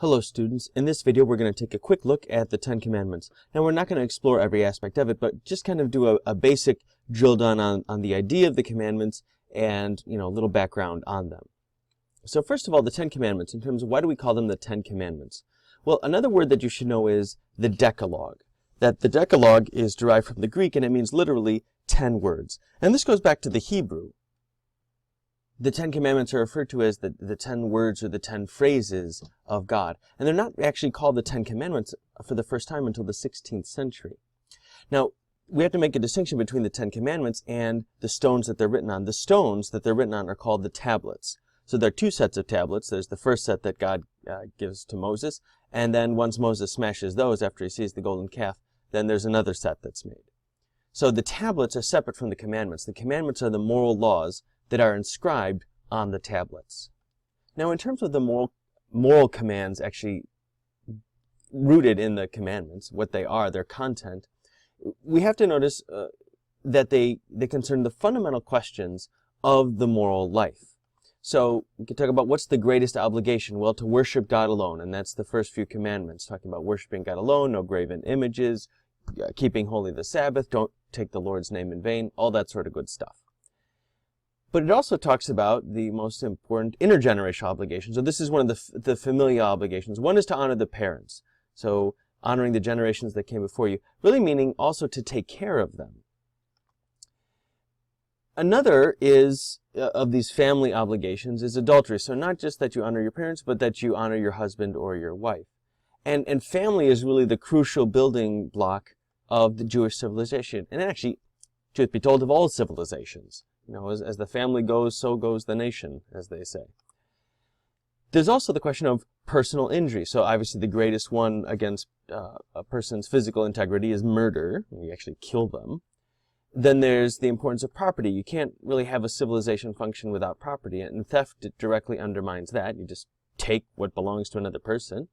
Hello students, in this video we're going to take a quick look at the Ten Commandments. Now we're not going to explore every aspect of it, but just kind of do a basic drill down on the idea of the commandments and a little background on them. So first of all, the Ten Commandments, in terms of why do we call them the Ten Commandments? Well, another word that you should know is the Decalogue. That the Decalogue is derived from the Greek and it means literally 10 words. And this goes back to the Hebrew. The Ten Commandments are referred to as the 10 words or the 10 phrases of God. And they're not actually called the Ten Commandments for the first time until the 16th century. Now, we have to make a distinction between the Ten Commandments and the stones that they're written on. The stones that they're written on are called the tablets. So there are two sets of tablets. There's the first set that God gives to Moses, and then once Moses smashes those after he sees the golden calf, then there's another set that's made. So the tablets are separate from the commandments. The commandments are the moral laws that are inscribed on the tablets. Now, in terms of the moral commands actually rooted in the commandments, what they are, their content, we have to notice that they concern the fundamental questions of the moral life. So we can talk about what's the greatest obligation? Well, to worship God alone, and that's the first few commandments, talking about worshiping God alone, no graven images, keeping holy the Sabbath, don't take the Lord's name in vain, all that sort of good stuff. But it also talks about the most important intergenerational obligations. So this is one of the familial obligations. One is to honor the parents. So honoring the generations that came before you, really meaning also to take care of them. Another is, of these family obligations, is adultery. So not just that you honor your parents, but that you honor your husband or your wife. And family is really the crucial building block of the Jewish civilization. And actually, truth be told, of all civilizations. As the family goes, so goes the nation, as they say. There's also the question of personal injury. So obviously the greatest one against a person's physical integrity is murder. You actually kill them. Then there's the importance of property. You can't really have a civilization function without property, and theft directly undermines that. You just take what belongs to another person.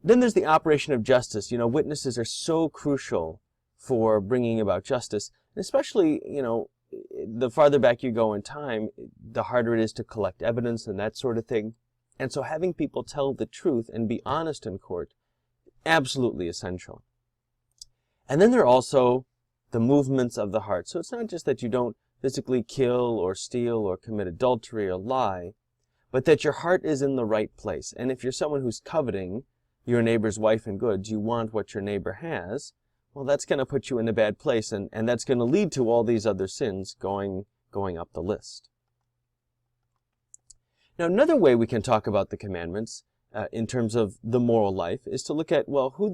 Then there's the operation of justice. Witnesses are so crucial for bringing about justice, especially, the farther back you go in time, the harder it is to collect evidence and that sort of thing. And so having people tell the truth and be honest in court, absolutely essential. And then there are also the movements of the heart. So it's not just that you don't physically kill or steal or commit adultery or lie, but that your heart is in the right place. And if you're someone who's coveting your neighbor's wife and goods, you want what your neighbor has, well, that's going to put you in a bad place, and that's going to lead to all these other sins going up the list. Now, another way we can talk about the commandments in terms of the moral life is to look at, well, who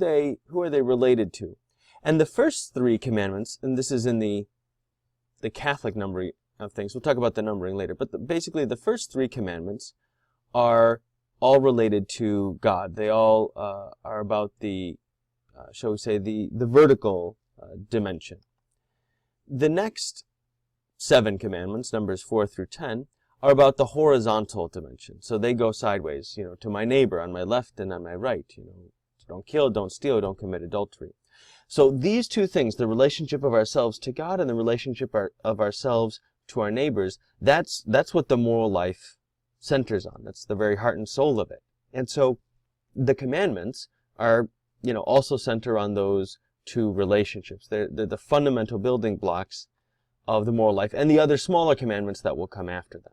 are they related to? And the first three commandments, and this is in the Catholic numbering of things, we'll talk about the numbering later, but basically the first three commandments are all related to God. They all are about the shall we say, the vertical dimension. The next 7 commandments, numbers 4 through 10, are about the horizontal dimension. So they go sideways, to my neighbor on my left and on my right. Don't kill, don't steal, don't commit adultery. So these two things, the relationship of ourselves to God and the relationship of ourselves to our neighbors, that's what the moral life centers on. That's the very heart and soul of it. And so the commandments are also center on those two relationships. They're the fundamental building blocks of the moral life and the other smaller commandments that will come after them.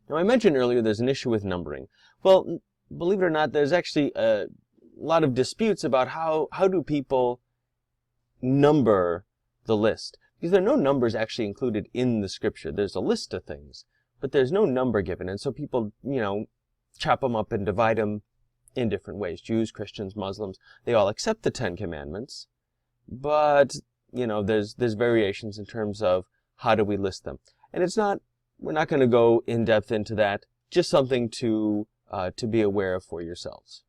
Now, I mentioned earlier there's an issue with numbering. Well, believe it or not, there's actually a lot of disputes about how do people number the list. Because there are no numbers actually included in the scripture. There's a list of things, but there's no number given. And so people, chop them up and divide them in different ways. Jews, Christians, Muslims, they all accept the Ten Commandments, but, there's variations in terms of how do we list them. And we're not going to go in depth into that, just something to be aware of for yourselves.